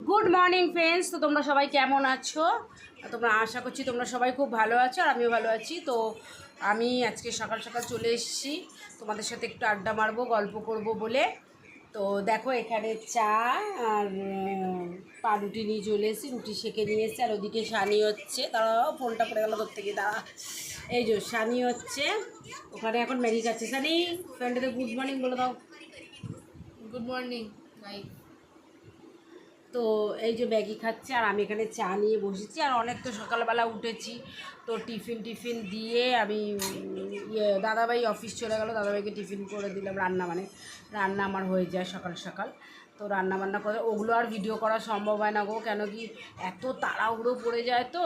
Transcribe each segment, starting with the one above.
Good morning friends. তো তোমরা সবাই কেমন আছো? তোমরা আশা করছি তোমরা সবাই খুব ভালো আছো, আর আমিও ভালো আছি। তো আমি আজকে সকাল সকাল চলে এসেছি তোমাদের সাথে একটু আড্ডা মারবো, গল্প করব বলে। তো দেখো এখানে চা আর পাউরুটি নিয়ে চলে এসেছি, রুটি সেঁকে নিয়ে এসেছি। আর ওদিকে সানি হচ্ছে, তারাও ফোনটা পড়ে গেল তোর থেকে, দাঁড়া। এই যে সানি হচ্ছে ওখানে এখন ম্যাগি খাচ্ছে। সানি, ফ্রেন্ডদের গুড মর্নিং বলে দাও। গুড মর্নিং ভাই। তো এই যে ম্যাগি খাচ্ছে, আর আমি এখানে চা নিয়ে বসেছি। আর অনেক তো সকালবেলা উঠেছি, তো টিফিন দিয়ে আমি দাদাভাই অফিস চলে গেল, দাদাভাইকে টিফিন করে দিলাম। রান্না আমার হয়ে যায় সকাল সকাল। তো রান্না বান্না করে ওগুলো আর ভিডিও করা সম্ভব হয় না গো, কেন কি এত তাড়াহুড়ো পড়ে যায়। তো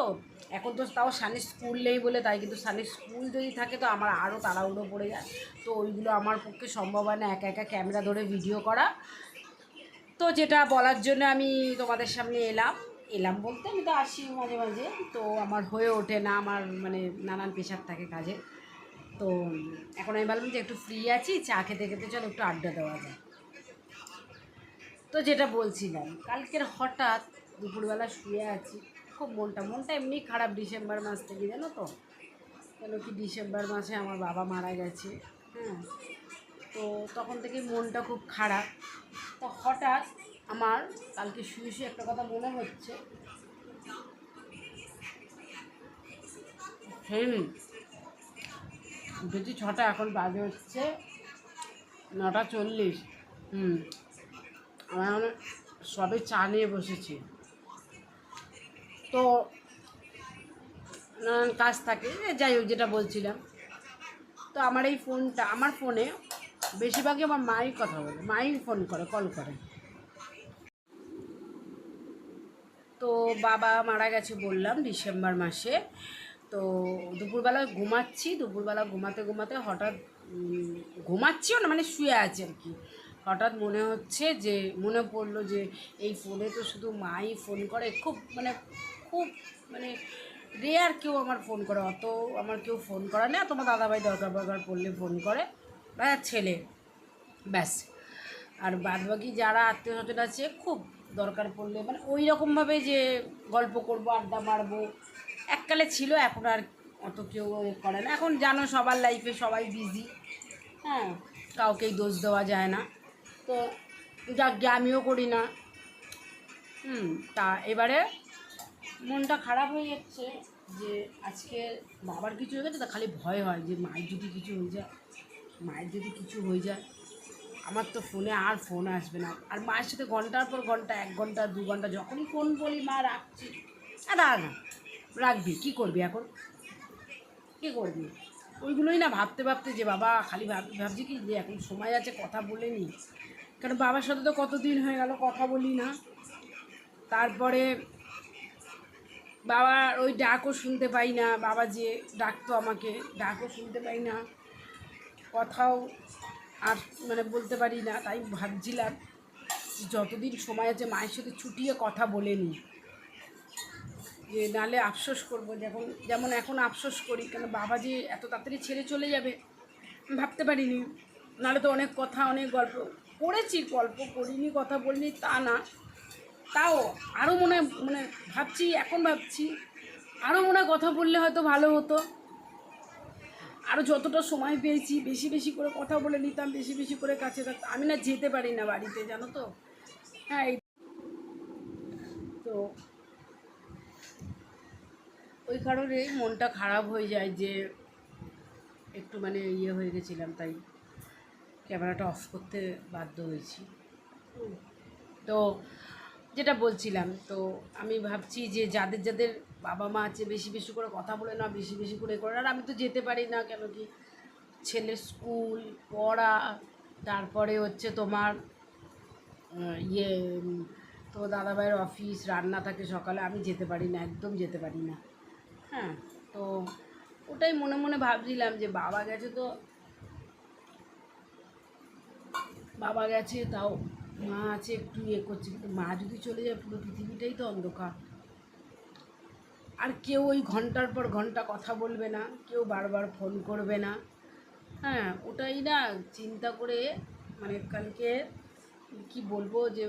এখন তো তাও সানির স্কুল নেই বলে তাই, কিন্তু সানির স্কুল যদি থাকে তো আমার আরও তাড়াহুড়ো পড়ে যায়। তো ওইগুলো আমার পক্ষে সম্ভব হয় না একা একা ক্যামেরা ধরে ভিডিও করা। তো যেটা বলার জন্য আমি তোমাদের সামনে এলাম বলতে আমি তো আসি মাঝে মাঝে, তো আমার হয়ে ওঠে না, আমার মানে নানান পেশার থাকে কাজে। তো এখন আমি ভাবলাম যে একটু ফ্রি আছি, চা খেতে খেতে চল একটু আড্ডা দেওয়া যায়। তো যেটা বলছিলাম, কালকের হঠাৎ দুপুরবেলা শুয়ে আছি, খুব মনটা এমনি খারাপ ডিসেম্বর মাস থেকে, জানো তো। কেন কি ডিসেম্বর মাসে আমার বাবা মারা গেছে। হ্যাঁ, তো তখন থেকে মনটা খুব খারাপ। তো হঠাৎ আমার কালকে শুয়ে একটা কথা মনে হচ্ছে। উঠেছি 6টা, এখন বাজে হচ্ছে 9:40। আমার সবে চা নিয়ে বসেছি। তো নানান কাজ থাকে, যাই হোক যেটা বলছিলাম। তো আমার এই ফোনটা, আমার ফোনে বেশিরভাগই আমার মাই কথা বলে, মাই ফোন করে, কল করে। তো বাবা মারা গেছে বললাম ডিসেম্বর মাসে। তো দুপুরবেলা ঘুমাতে ঘুমাতে হঠাৎ ঘুমাচ্ছিও না, মানে শুয়ে আছে আর কি। হঠাৎ মনে পড়লো যে এই ফোনে তো শুধু মাই ফোন করে, খুব মানে রেয়ার কেউ আমার ফোন করে, অত আমার কেউ ফোন করে না। তোমার দাদাভাই দরকার পড়লে ফোন করে, বা ছেলে, ব্যাস। আর বাদবাকি যারা আত্মীয় স্বজন আছে খুব দরকার পড়লে, মানে ওই রকমভাবে যে গল্প করব, আড্ডা মারবো, এককালে ছিল, এখন আর অত কেউ করে না। এখন জানো সবার লাইফে সবাই বিজি। হ্যাঁ, কাউকেই দোষ দেওয়া যায় না। তো যাক, আমিও করি না। তা এবারে মনটা খারাপ হয়ে যাচ্ছে যে আজকে বাবার কিছু হয়ে গেছে, তা খালি ভয় হয় যে মায়ের যদি কিছু হয়ে যায়। আমার তো ফোনে আর ফোন আসবে না, আর মায়ের সাথে ঘন্টার পর ঘন্টা, 1 ঘন্টা 2 ঘন্টা যখনই ফোন বলি মা রাখছি, না রাখবি, কী করবি এখন, কী করবি? ওইগুলোই না ভাবতে ভাবতে যে বাবা, খালি ভাবছি কি যে এখন সময় আছে কথা বলে নি, কারণ বাবার সাথে তো কতদিন হয়ে গেল কথা বলি না। তারপরে বাবার ওই ডাকও শুনতে পাই না, বাবা যে ডাকতো আমাকে, ডাকও শুনতে পাই না, কথাও আর মানে বলতে পারি না। তাই ভাবছিলাম যতদিন সময় আছে মায়ের সাথে ছুটিয়ে কথা বলে নিই, যে নালে আফসোস করবো, যেমন এখন আফসোস করি, কেন বাবা যে এত তাড়াতাড়ি ছেড়ে চলে যাবে ভাবতে পারিনি। নাহলে তো অনেক কথা, অনেক গল্প করেছি, গল্প করিনি, কথা বলিনি তা না, তাও আরও এখন ভাবছি আরও মনে হয় কথা বললে হয়তো ভালো হতো। আরও যতটা সময় পেয়েছি বেশি বেশি করে কথা বলে নিতাম, বেশি বেশি করে কাছে থাকতাম। আমি না যেতে পারি না বাড়িতে, জানো তো। হ্যাঁ, তো ওই কারণে মনটা খারাপ হয়ে যায় যে একটু হয়ে গেছিলাম, তাই ক্যামেরাটা অফ করতে বাধ্য হয়েছি। তো যেটা বলছিলাম, তো আমি ভাবছি যে যাদের বাবা মা আছে বেশি বেশি করে কথা বলে না, বেশি বেশি করে করে। আর আমি তো যেতে পারি না, কেন কি ছেলের স্কুল, পড়া, তারপরে হচ্ছে তোমার ইয়ে তো দাদাভাইয়ের অফিস, রান্না থাকে সকালে, আমি যেতে পারি না, একদম যেতে পারি না। হ্যাঁ, তো ওটাই মনে মনে ভাবছিলাম যে বাবা গেছে তাও মা আছে, একটু করছে, কিন্তু মা যদি চলে যায় পুরো পৃথিবীটাই তো অন্ধকার। আর কেউ ওই ঘন্টার পর ঘন্টা কথা বলবে না, কেউ বারবার ফোন করবে না। হ্যাঁ, ওটাই না চিন্তা করে কালকে কি বলবো, যে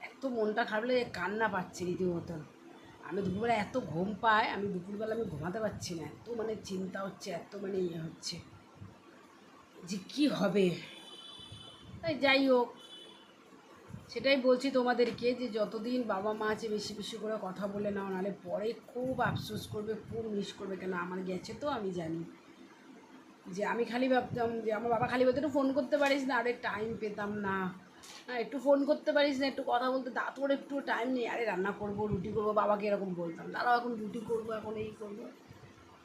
এত মনটা খারাপ লাগে, কান্না পাচ্ছে রীতিমতন। আমি দুপুরবেলা এত ঘুম পায়, আমি দুপুরবেলা আমি ঘুমাতে পারছি না, এত মানে চিন্তা হচ্ছে, এত মানে ইয়ে হচ্ছে যে কী হবে। তাই যাই হোক, সেটাই বলছি তোমাদেরকে যে যতদিন বাবা মা আছে বেশি বেশি করে কথা বলে নাও, নাহলে পরে খুব আফসোস করবে, খুব মিস করবে। কেন আমার গেছে তো আমি জানি। যে আমি খালি ভাবতাম যে আমার বাবা খালি বলতে একটু ফোন করতে পারিস না, আরে টাইম পেতাম না। হ্যাঁ, একটু ফোন করতে পারিস না, একটু কথা বলতে, তোর একটু টাইম নেই, আরে রান্না করবো, রুটি করবো, বাবাকে এরকম বলতাম। দাদাও এখন রুটি করবো, এখন এই করবো,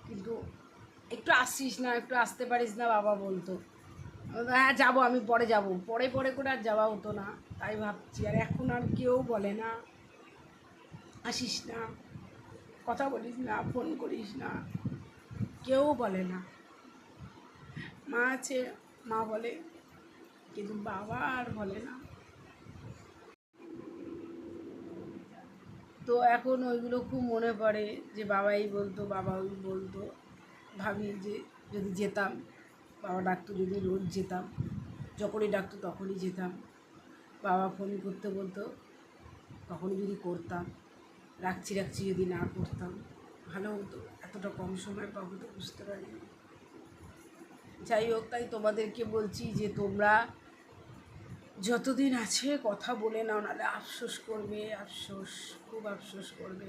কিন্তু একটু আসিস না, একটু আসতে পারিস না, বাবা বলতো। হ্যাঁ যাবো, আমি পরে যাবো, পরে পরে করে আর যাওয়া হতো না। তাই ভাবছি, আর এখন আর কেউ বলে না আসিস না, কথা বলিস না, ফোন করিস না, কেউ বলে না। মা আছে, মা বলে, কিন্তু বাবা আর বলে না। তো এখন ওইগুলো খুব মনে পড়ে যে বাবা এই বলতো, বাবা ওই বলতো। ভাবি যে যদি যেতাম, বাবা ডাকতো যদি রোজ যেতাম, যখনই ডাকতো তখনই যেতাম। বাবা ফোন করতে বলতো, তখনই যদি করতাম। রাখছি রাখছি যদি না করতাম, ভালো হতো। এতটা কম সময় পাবো তো বুঝতে পারিনি। যাই হোক, তাই তোমাদেরকে বলছি যে তোমরা যতদিন আছে কথা বলে নাও, নাহলে আফসোস করবে, আফসোস, খুব আফসোস করবে।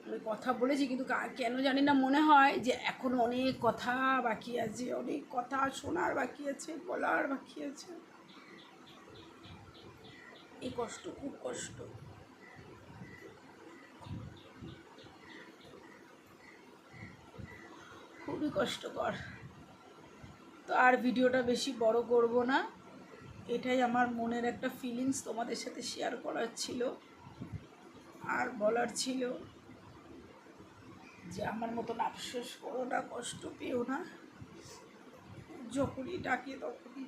আমি কথা বলেছি, কিন্তু কেন জানি না মনে হয় যে এখনও অনেক কথা বাকি আছে, অনেক কথা শোনার বাকি আছে, বলার বাকি আছে। এই কষ্ট, খুব কষ্ট, খুবই কষ্টকর। তো আর ভিডিওটা বেশি বড় করব না, এটাই আমার মনের একটা ফিলিংস তোমাদের সাথে শেয়ার করার ছিল, আর বলার ছিল যে আমার মতন আফসোস করো না, কষ্ট পেও না। যখনই ডাকে তখনই